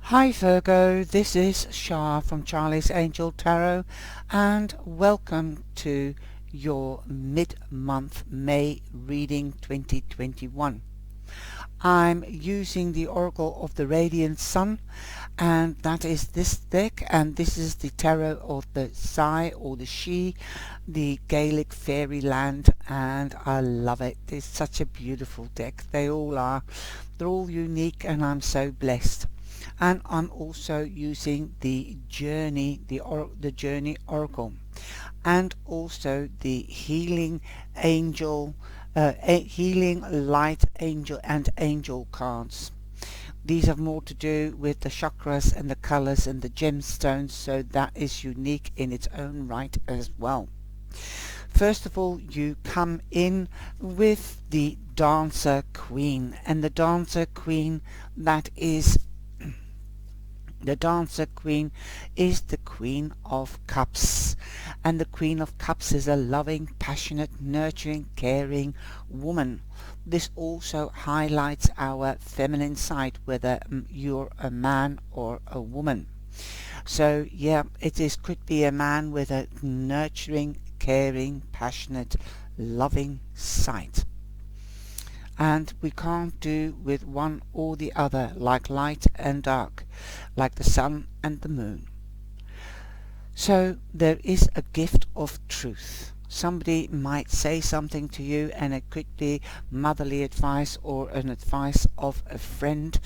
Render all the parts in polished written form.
Hi Virgo, this is Shah from Charlie's Angel Tarot and welcome to your mid-month May reading 2021. I'm using the Oracle of the Radiant Sun, and that is this deck, and this is the tarot of the Sai or the She, the Gaelic fairyland, and I love it. It's such a beautiful deck. They all are. They're all unique and I'm so blessed. And I'm also using the Journey, the Journey Oracle, and also the Healing Angel, Healing Light Angel and Angel cards. These have more to do with the chakras and the colors and the gemstones, so that is unique in its own right as well. First of all, you come in with the Dancer Queen, and the Dancer Queen, that is the Dancer Queen is the Queen of Cups, and the Queen of Cups is a loving, passionate, nurturing, caring woman. This also highlights our feminine side, whether you're a man or a woman. So yeah, could be a man with a nurturing, caring, passionate, loving side. And we can't do with one or the other, like light and dark, like the sun and the moon. So there is a gift of truth. Somebody might say something to you, and it could be motherly advice or an advice of a friend.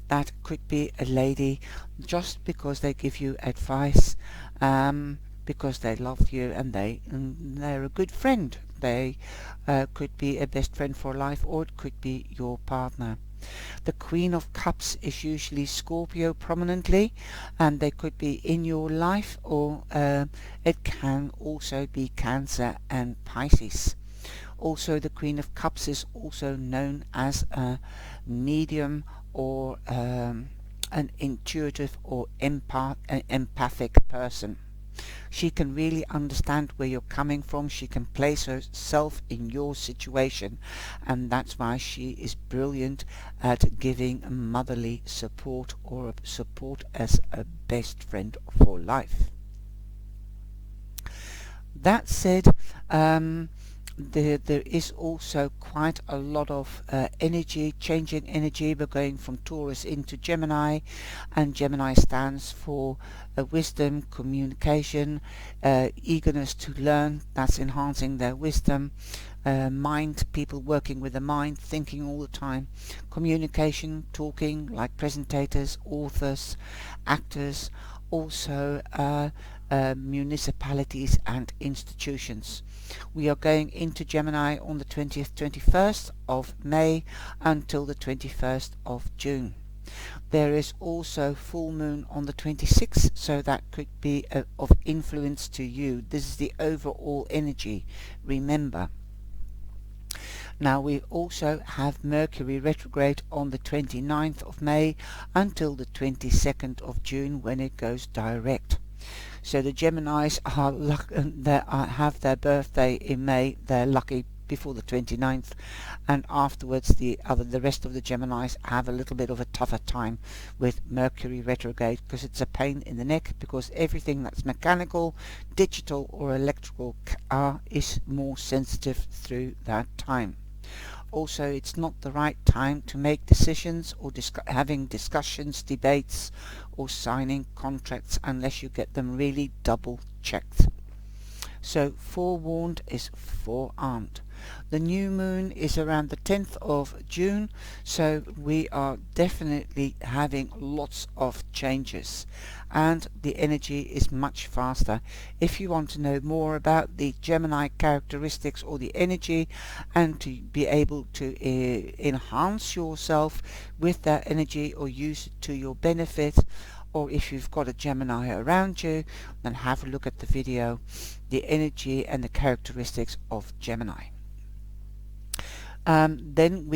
That could be a lady, just because they give you advice, because they love you and they're a good friend. They could be a best friend for life, or it could be your partner. The Queen of Cups is usually Scorpio prominently, and they could be in your life, or it can also be Cancer and Pisces. Also, the Queen of Cups is also known as a medium, or an intuitive or empathic person. She can really understand where you're coming from. She can place herself in your situation, and that's why she is brilliant at giving motherly support, or support as a best friend for life. That said, there is also quite a lot of changing energy. We're going from Taurus into Gemini, and Gemini stands for wisdom, communication, eagerness to learn. That's enhancing their wisdom. Mind, people working with the mind, thinking all the time. Communication, talking, like presentators, authors, actors, also municipalities and institutions. We are going into Gemini on the 20th, 21st of May until the 21st of June. There is also full moon on the 26th, so that could be of influence to you. This is the overall energy, remember. Now we also have Mercury Retrograde on the 29th of May until the 22nd of June, when it goes direct. So the Geminis have their birthday in May. They're lucky before the 29th, and afterwards the rest of the Geminis have a little bit of a tougher time with Mercury Retrograde, because it's a pain in the neck, because everything that's mechanical, digital or electrical is more sensitive through that time. Also, it's not the right time to make decisions, or having discussions, debates, or signing contracts unless you get them really double checked. So forewarned is forearmed. The new moon is around the 10th of June, so we are definitely having lots of changes, and the energy is much faster. If you want to know more about the Gemini characteristics or the energy, and to be able to enhance yourself with that energy or use it to your benefit, or if you've got a Gemini around you, then have a look at the video, the energy and the characteristics of Gemini. Then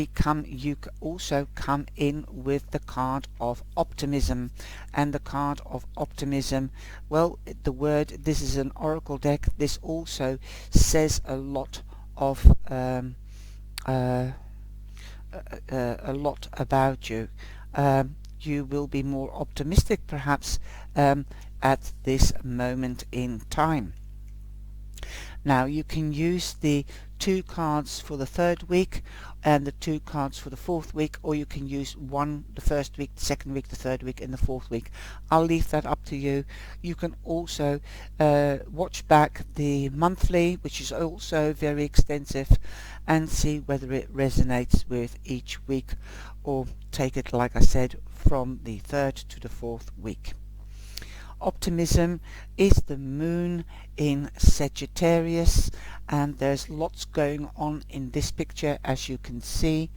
you also come in with the card of optimism, and the card of optimism, well, this is an oracle deck. This also says a lot of a lot about you. you will be more optimistic perhaps at this moment in time. Now you can use the 2 cards for the 3rd week and the 2 cards for the 4th week, or you can use one the 1st week, the 2nd week, the 3rd week and the 4th week. I'll leave that up to you. You can also watch back the monthly, which is also very extensive, and see whether it resonates with each week, or take it, like I said, from the 3rd to the 4th week. Optimism is the moon in Sagittarius, and there's lots going on in this picture. As you can see,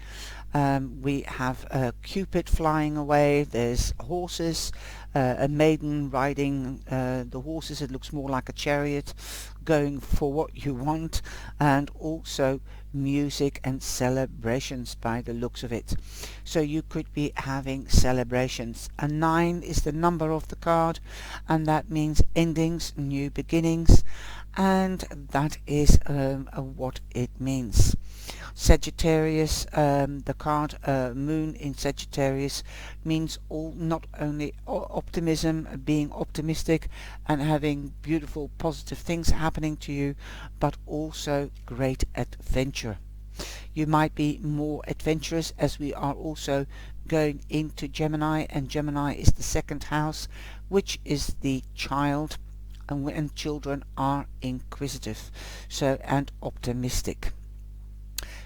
we have Cupid flying away, there's horses, a maiden riding the horses. It looks more like a chariot, going for what you want, and also music and celebrations by the looks of it. So you could be having celebrations. A 9 is the number of the card, and that means endings, new beginnings, and that is what it means. Sagittarius, the card moon in Sagittarius means not only optimism, being optimistic and having beautiful positive things happening to you, but also great adventure. You might be more adventurous, as we are also going into Gemini, and Gemini is the 2nd house, which is the child, and children are inquisitive, so, and optimistic.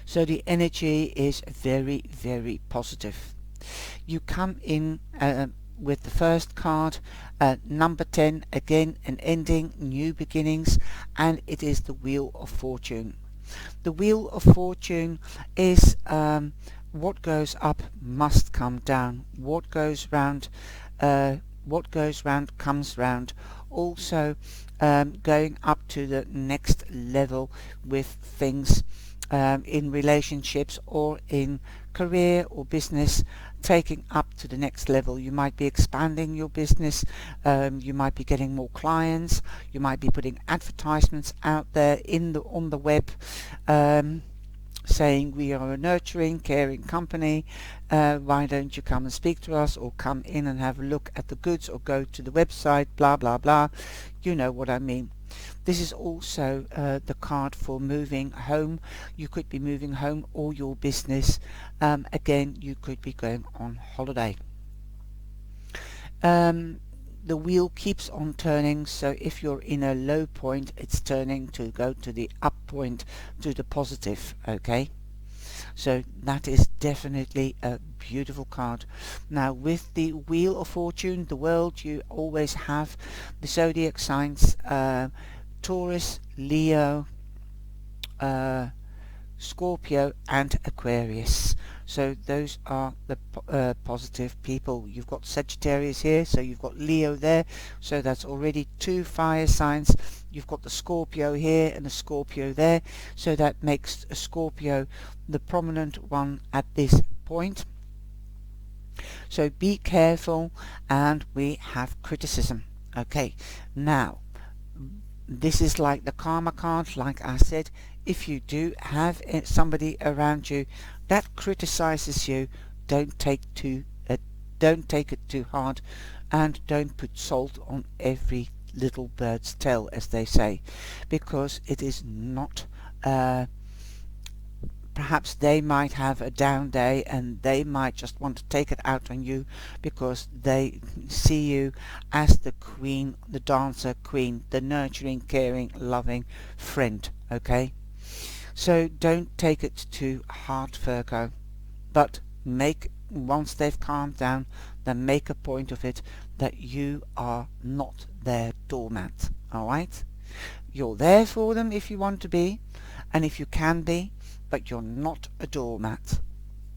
So the energy is very, very positive. You come in with the 1st card, number 10, again an ending, new beginnings, and it is the Wheel of Fortune. The Wheel of Fortune is what goes up must come down. What goes round comes round. Also going up to the next level with things in relationships or in career or business, taking up to the next level. You might be expanding your business, you might be getting more clients, you might be putting advertisements out there on the web, saying we are a nurturing, caring company, why don't you come and speak to us, or come in and have a look at the goods, or go to the website, blah blah blah. You know what I mean. This is also the card for moving home. You could be moving home or your business. Again, you could be going on holiday. The wheel keeps on turning, so if you're in a low point, it's turning to go to the up point, to the positive. Okay, so that is definitely a beautiful card. Now with the Wheel of Fortune, the world, you always have the zodiac signs, Taurus, Leo, Scorpio and Aquarius. So those are the positive people. You've got Sagittarius here, so you've got Leo there, so that's already 2 fire signs. You've got the Scorpio here and the Scorpio there, so that makes a Scorpio the prominent one at this point. So be careful, and we have criticism. Okay, now this is like the karma card. Like I said, if you do have somebody around you that criticizes you, don't take it too hard, and don't put salt on every little bird's tail, as they say, because it is not perhaps they might have a down day and they might just want to take it out on you because they see you as the queen, the dancer queen, the nurturing, caring, loving friend. Okay, so don't take it too hard, Virgo, but once they've calmed down, then make a point of it that you are not their doormat. Alright, you're there for them if you want to be, and if you can be, but you're not a doormat.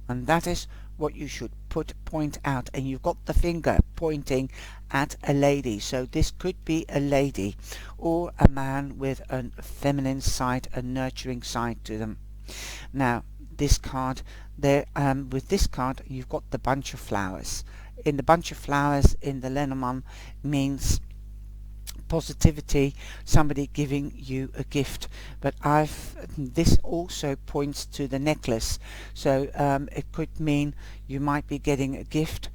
And that is what you should point out. And you've got the finger pointing at a lady, so this could be a lady or a man with a feminine side, a nurturing side to them. Now this card there, with this card you've got the bunch of flowers. In the bunch of flowers in the Lenormand means positivity, somebody giving you a gift, but this also points to the necklace, so it could mean you might be getting a gift,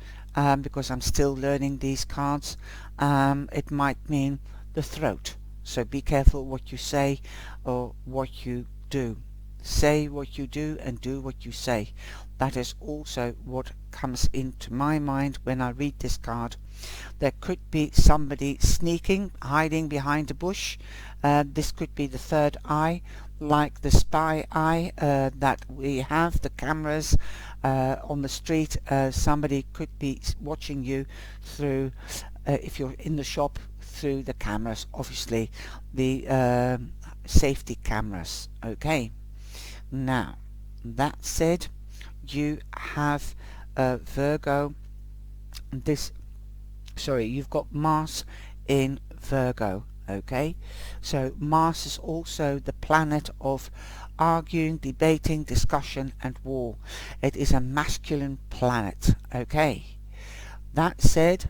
because I'm still learning these cards. It might mean the throat. So be careful what you say or what you do. Say what you do and do what you say. That is also what comes into my mind when I read this card. There could be somebody sneaking, hiding behind a bush. This could be the third eye, like the spy eye that we have, the cameras on the street. Somebody could be watching you through, if you're in the shop, through the cameras, obviously the safety cameras. Okay, now that said, you have Virgo. You've got Mars in Virgo. Okay, so Mars is also the planet of arguing, debating, discussion and war. It is a masculine planet. Okay, that said,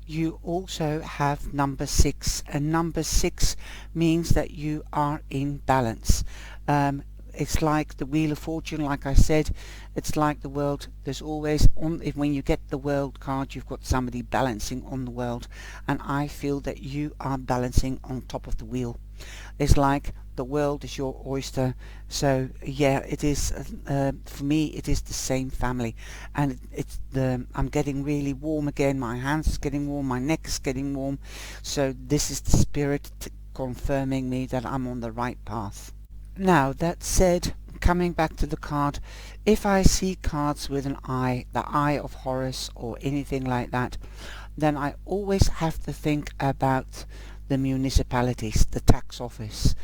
you also have number 6, and number 6 means that you are in balance. It's like the Wheel of Fortune, like I said. It's like the world. There's always, when you get the world card, you've got somebody balancing on the world, and I feel that you are balancing on top of the wheel. It's like the world is your oyster. So yeah, it is, for me it is the same family, and I'm getting really warm again. My hands is getting warm, my neck is getting warm. So this is the spirit confirming me that I'm on the right path. Now that said, coming back to the card, if I see cards with an eye, the Eye of Horus or anything like that, then I always have to think about the municipalities, the tax office.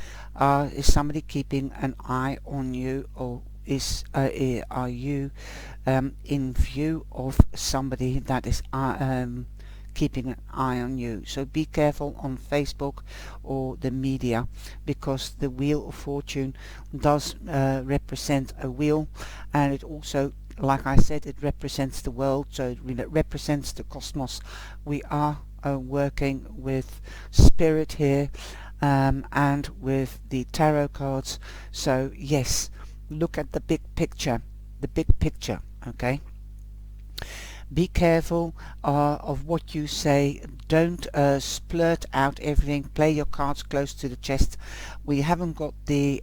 Is somebody keeping an eye on you, or are you in view of somebody that is keeping an eye on you? So be careful on Facebook or the media, because the Wheel of Fortune does represent a wheel, and it also, like I said, it represents the world, so it represents the cosmos. We are working with spirit here, and with the tarot cards. So yes, look at the big picture, okay? Be careful of what you say. Don't splurt out everything. Play your cards close to the chest. We haven't got the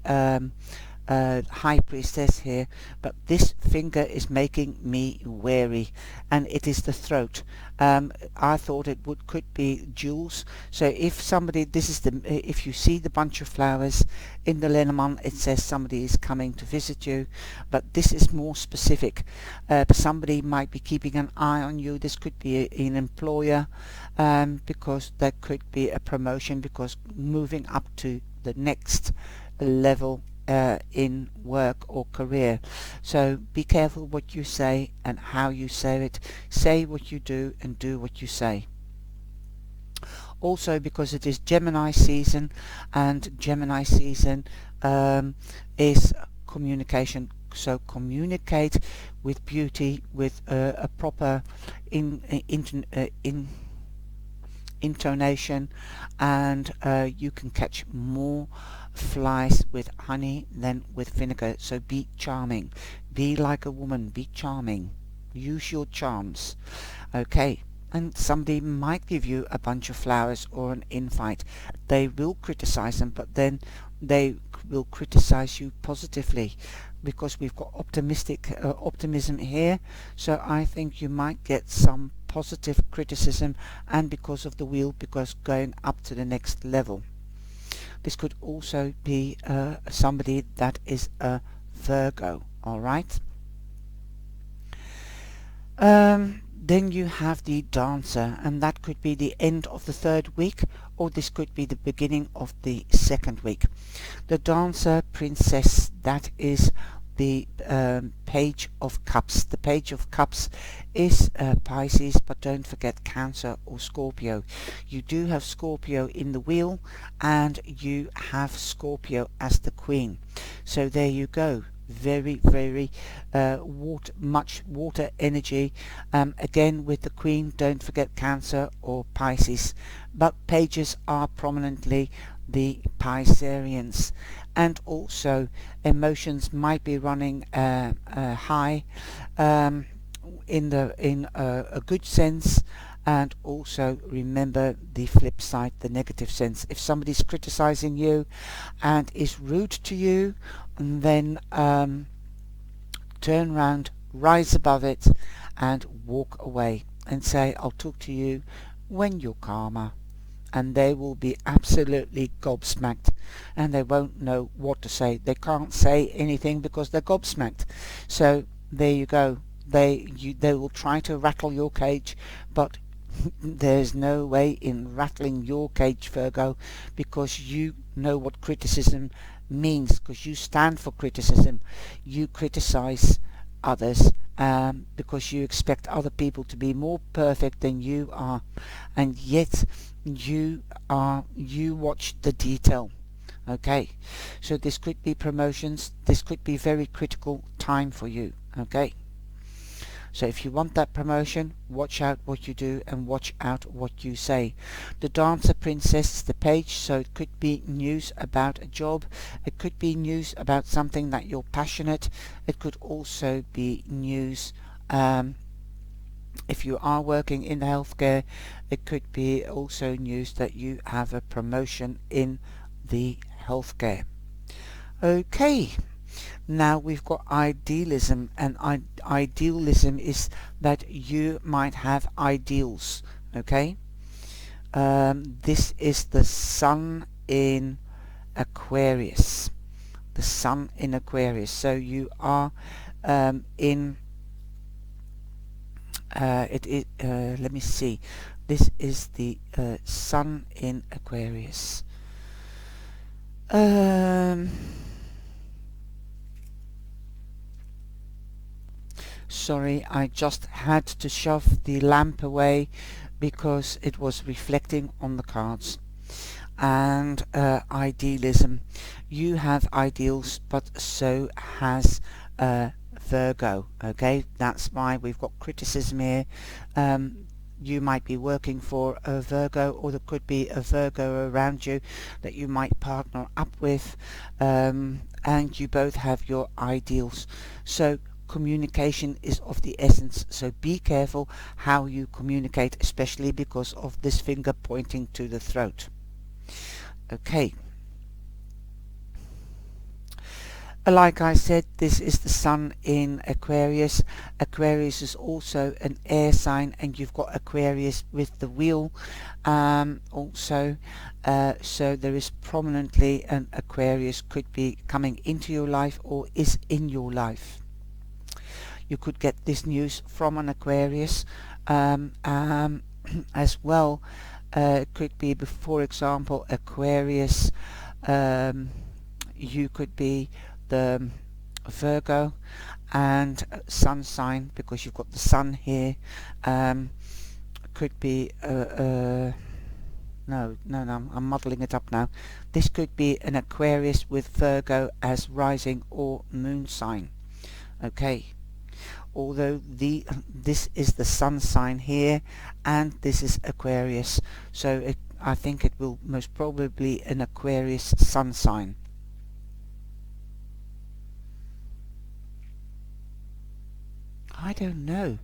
High Priestess here, but this finger is making me wary, and it is the throat. I thought it could be jewels. So if somebody, if you see the bunch of flowers in the Lenormand, it says somebody is coming to visit you, but this is more specific. Somebody might be keeping an eye on you. This could be an employer, because there could be a promotion, because moving up to the next level in work or career. So be careful what you say and how you say it. Say what you do and do what you say. Also, because it is Gemini season, and Gemini season is communication. So communicate with beauty, with a proper intonation, and you can catch more flies with honey than with vinegar. So be charming, be like a woman, be charming, use your charms. Okay, and somebody might give you a bunch of flowers or an invite. They will criticize them, but then they will criticize you positively, because we've got optimism here. So I think you might get some positive criticism, and because of the wheel, because going up to the next level. This could also be somebody that is a Virgo. Alright. Then you have the Dancer, and that could be the end of the 3rd week, or this could be the beginning of the 2nd week. The Dancer Princess, that is the Page of Cups. The Page of Cups is Pisces, but don't forget Cancer or Scorpio. You do have Scorpio in the wheel, and you have Scorpio as the Queen. So there you go. Very, very much water energy. Again, with the Queen, don't forget Cancer or Pisces. But pages are prominently the Pisceans, and also emotions might be running high. a good sense, and also remember the flip side, the negative sense. If somebody's criticizing you and is rude to you, then turn round, rise above it, and walk away and say, I'll talk to you when you're calmer. And they will be absolutely gobsmacked, and they won't know what to say. They can't say anything because they're gobsmacked. So there you go. They will try to rattle your cage, but there's no way in rattling your cage, Virgo, because you know what criticism means, because you stand for criticism. You criticize others because you expect other people to be more perfect than you are, and yet you watch the detail. Okay, so this could be promotions, this could be very critical time for you. Okay, so if you want that promotion, watch out what you do and watch out what you say. The Dancer Princess is the page, so it could be news about a job, it could be news about something that you're passionate, it could also be news if you are working in healthcare, it could be also news that you have a promotion in the healthcare. Okay. Now we've got idealism, and idealism is that you might have ideals. Okay, this is the sun in Aquarius. The sun in Aquarius. So you are in. Let me see. This is the sun in Aquarius. Sorry, I just had to shove the lamp away because it was reflecting on the cards. And idealism. You have ideals, but so has Virgo. Okay, that's why we've got criticism here. You might be working for a Virgo, or there could be a Virgo around you that you might partner up with, and you both have your ideals. So communication is of the essence, so be careful how you communicate, especially because of this finger pointing to the throat. Okay, like I said, this is the sun in Aquarius. Aquarius is also an air sign, and you've got Aquarius with the wheel also, so there is prominently an Aquarius could be coming into your life or is in your life. You could get this news from an Aquarius as well. It could be, for example, Aquarius, you could be the Virgo and sun sign, because you've got the sun here. Could be no, I'm muddling it up now. This could be an Aquarius with Virgo as rising or moon sign. Okay, although this is the sun sign here, and this is Aquarius, so I think it will most probably an Aquarius sun sign. I don't know.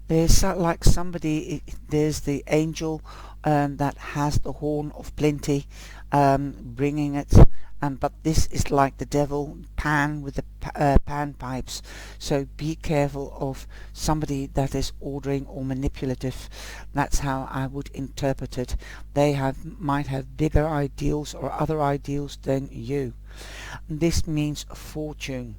There's like somebody, there's the angel that has the horn of plenty, bringing it, but this is like the devil, Pan, with the pan pipes. So be careful of somebody that is ordering or manipulative. That's how I would interpret it. They might have bigger ideals or other ideals than you. This means fortune.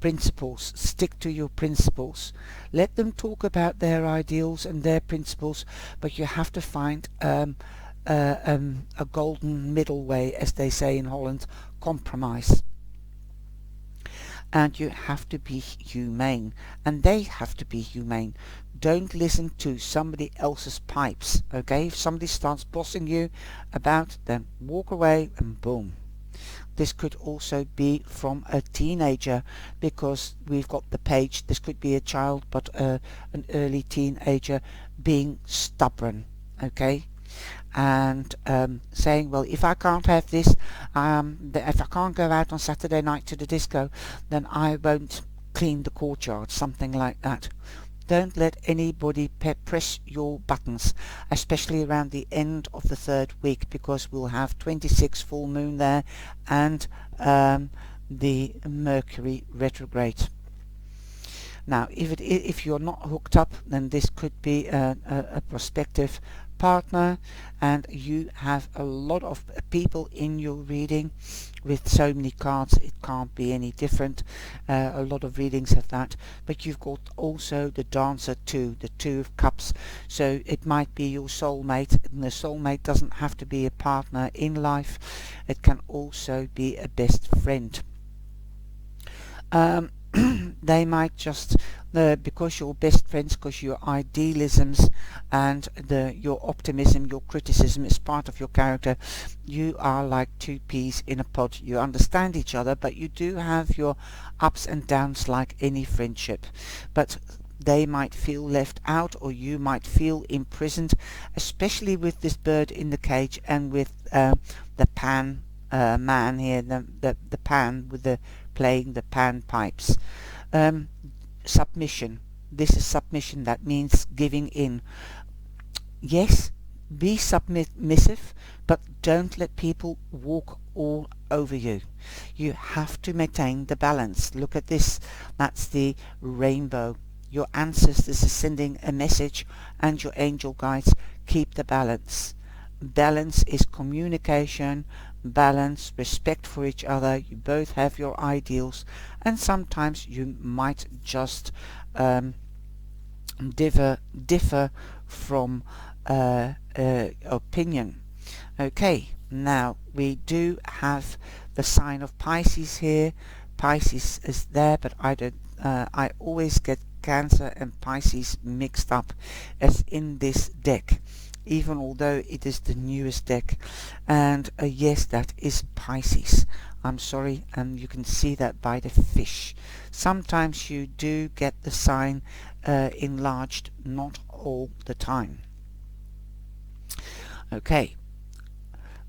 Principles. Stick to your principles. Let them talk about their ideals and their principles, but you have to find a golden middle way, as they say in Holland, compromise. And you have to be humane, and they have to be humane. Don't listen to somebody else's pipes. Okay, if somebody starts bossing you about, then walk away and boom. This could also be from a teenager, because we've got the page. This could be a child, but an early teenager being stubborn. Okay, and saying, well, if I can't have this, if I can't go out on Saturday night to the disco, then I won't clean the courtyard, something like that. Don't let anybody press your buttons, especially around the end of the third week, because we'll have 26 full moon there and the Mercury Retrograde. Now, if you're not hooked up, then this could be a prospective partner, and you have a lot of people in your reading. With so many cards, it can't be any different. A lot of readings have that, but you've got also the Dancer 2, the Two of Cups, so it might be your soulmate, and the soulmate doesn't have to be a partner in life. It can also be a best friend. They might just, because you're best friends, because your idealisms and your optimism, your criticism is part of your character, you are like two peas in a pod. You understand each other, but you do have your ups and downs like any friendship. But they might feel left out, or you might feel imprisoned, especially with this bird in the cage and with the pan man here, the pan with the playing the pan pipes. Submission. This is submission. That means giving in. Yes, be submissive, but don't let people walk all over you. You have to maintain the balance. Look at this. That's the rainbow. Your ancestors are sending a message, and your angel guides. Keep the balance. Balance is communication, balance, respect for each other. You both have your ideals, and sometimes you might just differ from opinion. Okay, now we do have the sign of Pisces here. Pisces is there, but I always get Cancer and Pisces mixed up as in this deck, even although it is the newest deck. And yes, that is Pisces. I'm sorry, and you can see that by the fish. Sometimes you do get the sign enlarged, not all the time. Okay,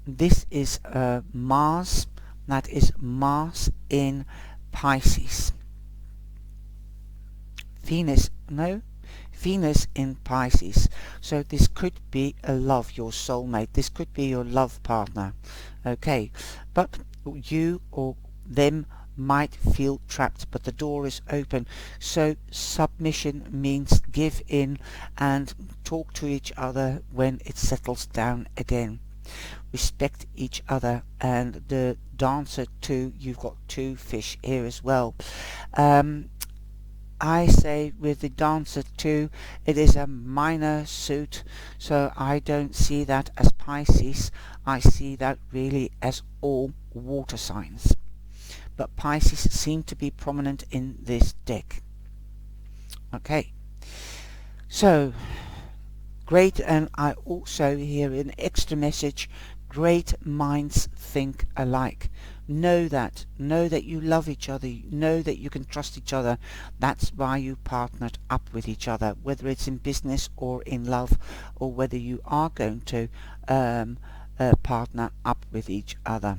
this is Mars. That is Mars in Pisces. Venus in Pisces. So this could be a love, your soulmate. This could be your love partner. Okay, but you or them might feel trapped, but the door is open. So submission means give in and talk to each other when it settles down again. Respect each other. And the Dancer 2, you've got two fish here as well. I say with the Dancer 2, it is a minor suit, so I don't see that as Pisces. I see that really as all water signs. But Pisces seem to be prominent in this deck. Okay, so great, and I also hear an extra message. Great minds think alike. Know that you love each other, know that you can trust each other. That's why you partnered up with each other, whether it's in business or in love, or whether you are going to partner up with each other.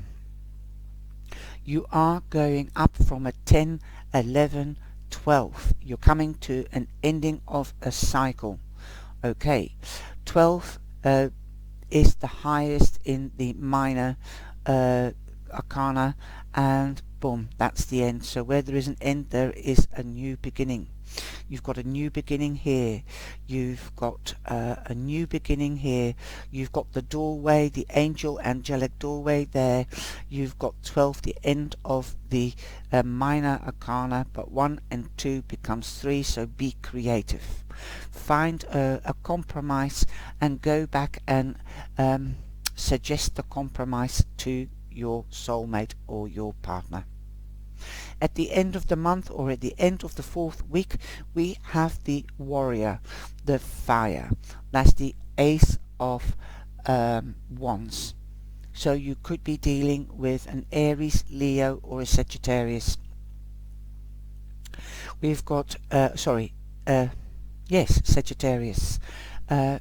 You are going up from a 10, 11, 12. You're coming to an ending of a cycle. Okay, 12 is the highest in the minor arcana, and boom, that's the end. So where there is an end, there is a new beginning. You've got a new beginning here. You've got a new beginning here. You've got the doorway, the angelic doorway there. You've got 12, the end of the minor arcana, but 1 and 2 becomes 3, so be creative. Find a compromise and go back and suggest the compromise to your soulmate or your partner. At the end of the month, or at the end of the 4th week, we have the warrior, the fire. That's the Ace of Wands. So you could be dealing with an Aries, Leo, or a Sagittarius. We've got, yes, Sagittarius. I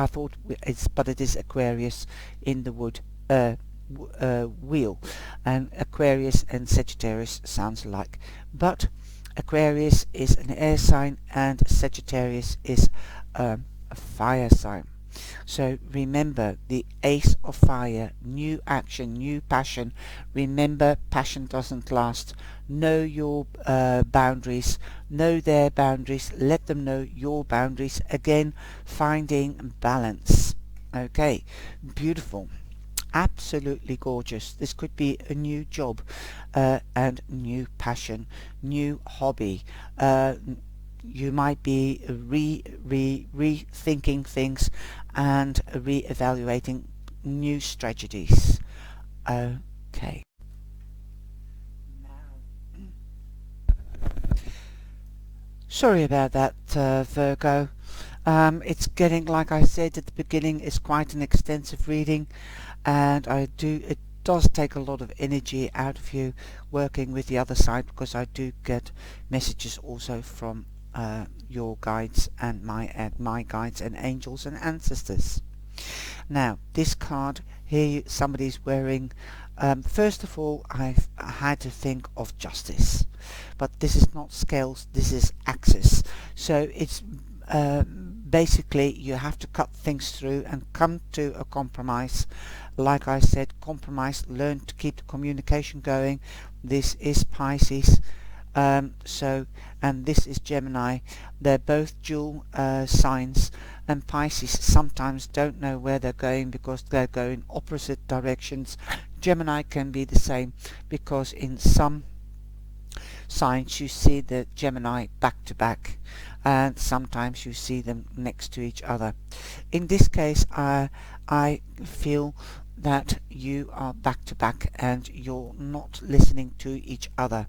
thought but it is Aquarius in the wood wheel, and Aquarius and Sagittarius sounds alike. But Aquarius is an air sign and Sagittarius is a fire sign. So remember the Ace of Fire, new action, new passion. Remember, passion doesn't last. Know your boundaries, know their boundaries, let them know your boundaries. Again, finding balance. Okay, beautiful. Absolutely gorgeous. This could be a new job and new hobby. You might be rethinking things and re-evaluating new strategies. Okay. Sorry about that, Virgo. It's getting, like I said at the beginning, it's quite an extensive reading, and it does take a lot of energy out of you working with the other side, because I do get messages also from your guides and my guides and angels and ancestors. Now, this card here, somebody's wearing, first of all, I had to think of justice, but this is not scales, this is axis. So it's basically you have to cut things through and come to a compromise. Like I said, compromise, learn to keep the communication going. This is Pisces. And this is Gemini. They're both dual signs, and Pisces sometimes don't know where they're going because they're going opposite directions. Gemini can be the same, because in some signs you see the Gemini back to back, and sometimes you see them next to each other. In this case, I feel that you are back to back and you're not listening to each other.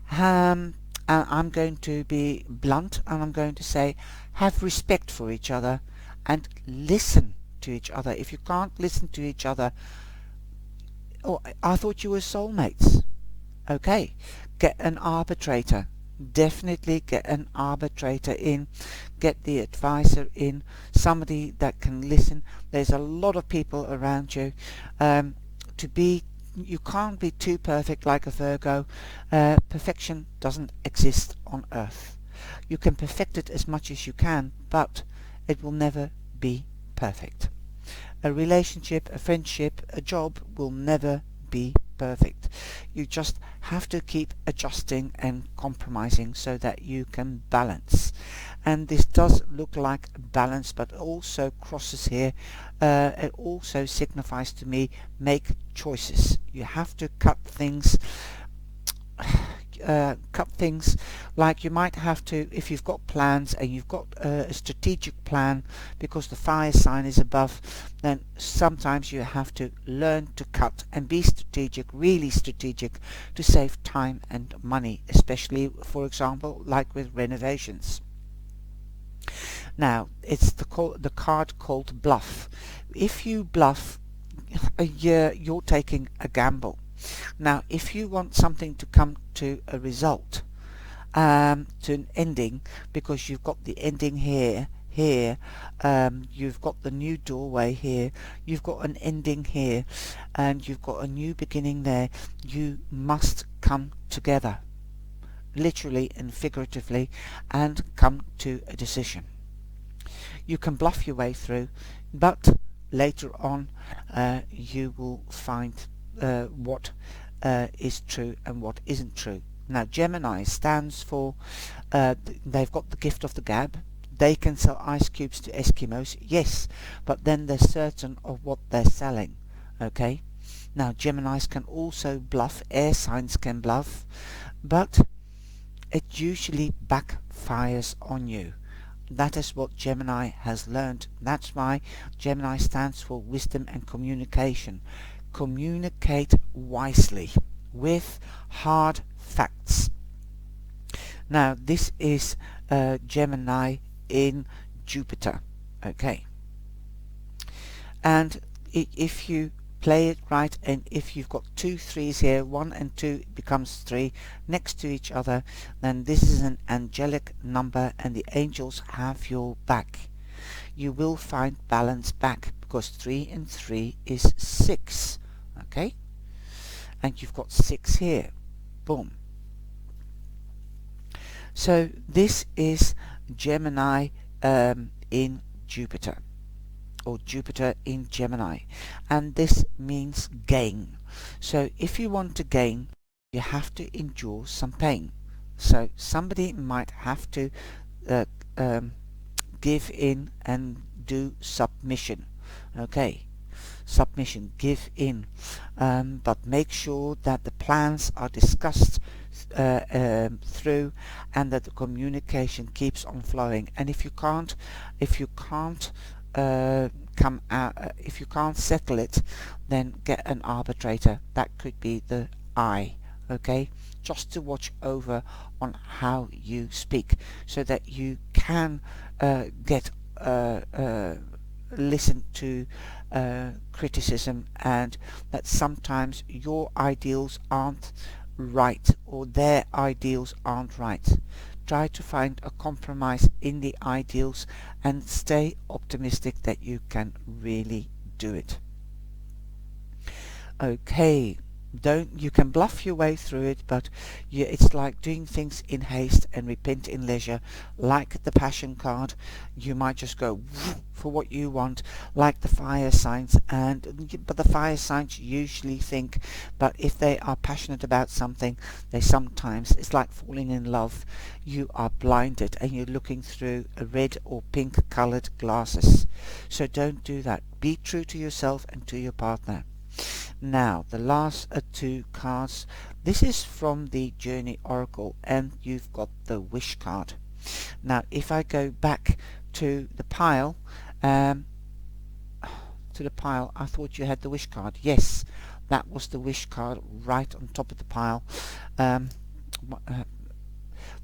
And I'm going to be blunt, and I'm going to say, have respect for each other and listen to each other. If you can't listen to each other, oh, I thought you were soulmates. Okay, get an arbitrator. Definitely get an arbitrator in, get the advisor in, somebody that can listen. There's a lot of people around you. You can't be too perfect like a Virgo. Perfection doesn't exist on earth. You can perfect it as much as you can, but it will never be perfect. A relationship, a friendship, a job will never be perfect. You just have to keep adjusting and compromising so that you can balance. And this does look like balance, but also crosses here. It also signifies to me, make choices. You have to cut things. Cut things, like you might have to, if you've got plans and you've got a strategic plan, because the fire sign is above, then sometimes you have to learn to cut and be strategic, really strategic, to save time and money, especially, for example, like with renovations. Now, it's the card called bluff. If you bluff, you're taking a gamble. Now, if you want something to come to a result, to an ending, because you've got the ending here, you've got the new doorway here, you've got an ending here, and you've got a new beginning there, you must come together, literally and figuratively, and come to a decision. You can bluff your way through, but later on you will find what is true and what isn't true. Now, Gemini stands for, they've got the gift of the gab. They can sell ice cubes to Eskimos, yes, but then they're certain of what they're selling. Okay? Now, Geminis can also bluff, air signs can bluff, but it usually backfires on you. That is what Gemini has learned. That's why Gemini stands for wisdom and communication. Communicate wisely with hard facts. Now, this is Gemini in Jupiter. Okay. And if you play it right, and if you've got 2 3s here, 1 and 2 becomes 3 next to each other, then this is an angelic number and the angels have your back. You will find balance back, because 3 and 3 is 6. Okay, and you've got 6 here. Boom. So this is Gemini in Jupiter, or Jupiter in Gemini, and this means gain. So if you want to gain, you have to endure some pain. So somebody might have to uh, um, give in and do submission. Okay, submission, give in, but make sure that the plans are discussed through, and that the communication keeps on flowing. And if you can't come out, if you can't settle it, then get an arbitrator. That could be the I. Okay, just to watch over on how you speak, so that you can get listen to criticism, and that sometimes your ideals aren't right, or their ideals aren't right. Try to find a compromise in the ideals and stay optimistic that you can really do it. Okay, you can bluff your way through it, but it's like doing things in haste and repent in leisure. Like the passion card, you might just go for what you want, like the fire signs, but the fire signs usually think, but if they are passionate about something, they sometimes, it's like falling in love, you are blinded and you're looking through a red or pink colored glasses. So don't do that. Be true to yourself and to your partner. Now, the last two cards. This is from the Journey Oracle, and you've got the Wish card. Now, if I go back to the pile, I thought you had the Wish card. Yes, that was the Wish card right on top of the pile.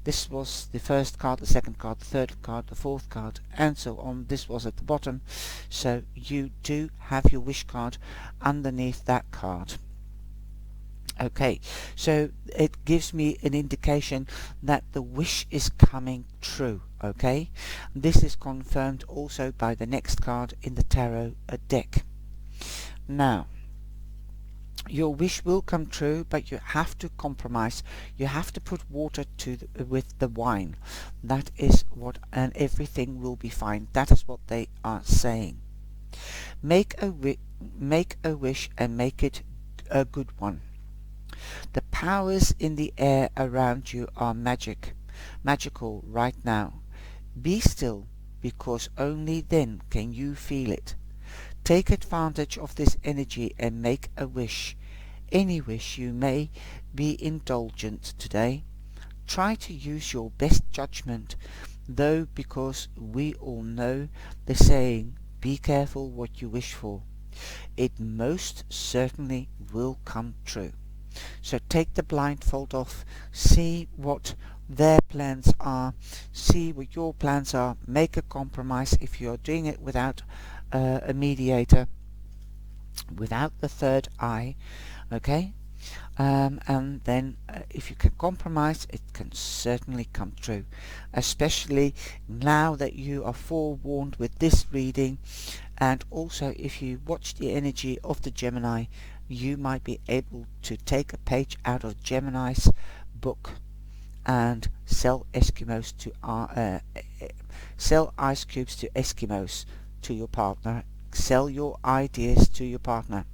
This was the first card, the second card, the third card, the fourth card, and so on. This was at the bottom. So you do have your Wish card underneath that card. Okay, so it gives me an indication that the wish is coming true. Okay, this is confirmed also by the next card in the tarot deck. Now, your wish will come true, but you have to compromise. You have to put water with the wine. That is what, and everything will be fine. That is what they are saying. Make a wish and make it a good one. The powers in the air around you are magical right now. Be still, because only then can you feel it. Take advantage of this energy and make a wish. Any wish. You may be indulgent today. Try to use your best judgment, though, because we all know the saying, be careful what you wish for. It most certainly will come true. So take the blindfold off, see what their plans are, see what your plans are, make a compromise if you're doing it without a mediator, without the third eye, okay? And then if you can compromise, it can certainly come true, especially now that you are forewarned with this reading. And also, if you watch the energy of the Gemini, you might be able to take a page out of Gemini's book and sell Eskimos to sell ice cubes to Eskimos to your partner. Sell your ideas to your partner.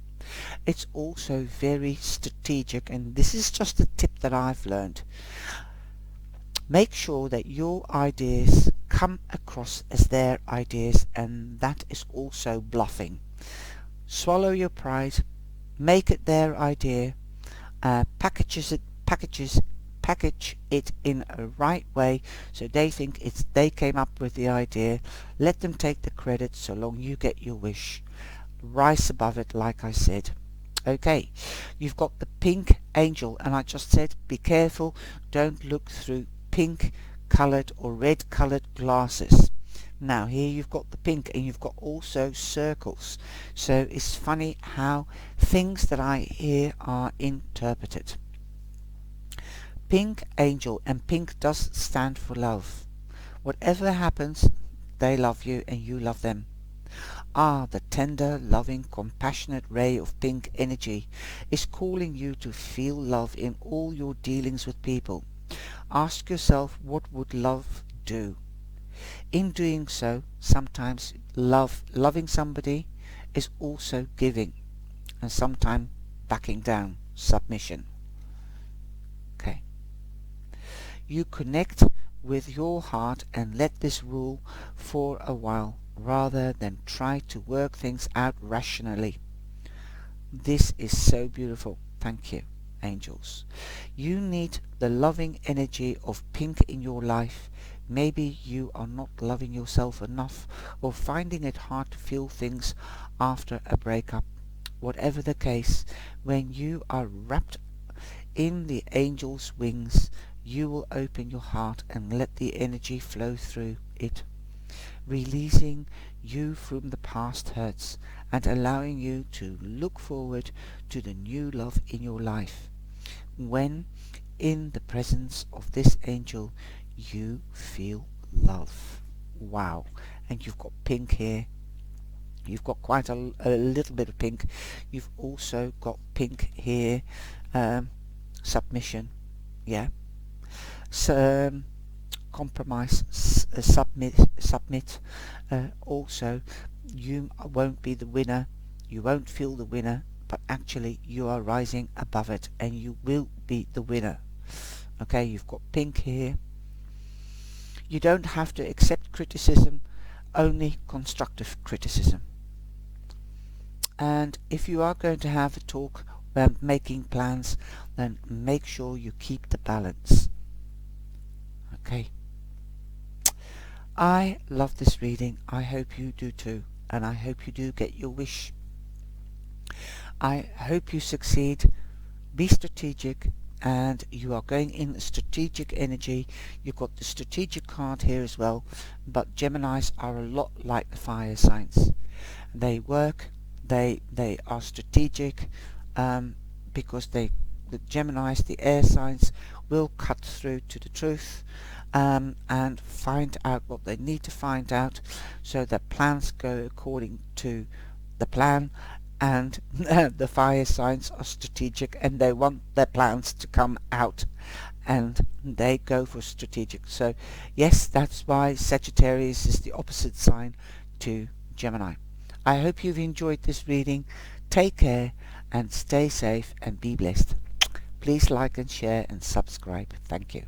It's also very strategic, and this is just a tip that I've learned. Make sure that your ideas come across as their ideas, and that is also bluffing. Swallow your pride, make it their idea, package it in a right way so they think they came up with the idea. Let them take the credit so long you get your wish. Rise above it, like I said. Okay, you've got the pink angel, and I just said be careful, don't look through pink colored or red colored glasses. Now here you've got the pink, and you've got also circles, so it's funny how things that I hear are interpreted. Pink angel, and pink does stand for love. Whatever happens, they love you and you love them. The tender, loving, compassionate ray of pink energy is calling you to feel love in all your dealings with people. Ask yourself, what would love do? In doing so, sometimes loving somebody is also giving, and sometimes backing down, submission. Okay. You connect with your heart and let this rule for a while, rather than try to work things out rationally. This is so beautiful. Thank you, angels. You need the loving energy of pink in your life. Maybe you are not loving yourself enough, or finding it hard to feel things after a breakup. Whatever the case, when you are wrapped in the angel's wings, you will open your heart and let the energy flow through it, releasing you from the past hurts and allowing you to look forward to the new love in your life. When in the presence of this angel, you feel love. Wow. And you've got pink here. You've got quite a little bit of pink. You've also got pink here. Submission. Yeah. So, compromise, submit. Also, you won't be the winner. You won't feel the winner, but actually you are rising above it, and you will be the winner. Okay, you've got pink here. You don't have to accept criticism, only constructive criticism. And if you are going to have a talk when making plans, then make sure you keep the balance. Okay. I love this reading. I hope you do too, and I hope you do get your wish. I hope you succeed. Be strategic, and you are going in strategic energy. You've got the strategic card here as well, but Geminis are a lot like the fire signs. They work, they are strategic, because the Geminis, the air signs, will cut through to the truth, and find out what they need to find out, so that plans go according to the plan. And the fire signs are strategic, and they want their plans to come out, and they go for strategic. So yes, that's why Sagittarius is the opposite sign to Gemini. I hope you've enjoyed this reading. Take care and stay safe and be blessed. Please like and share and subscribe. Thank you.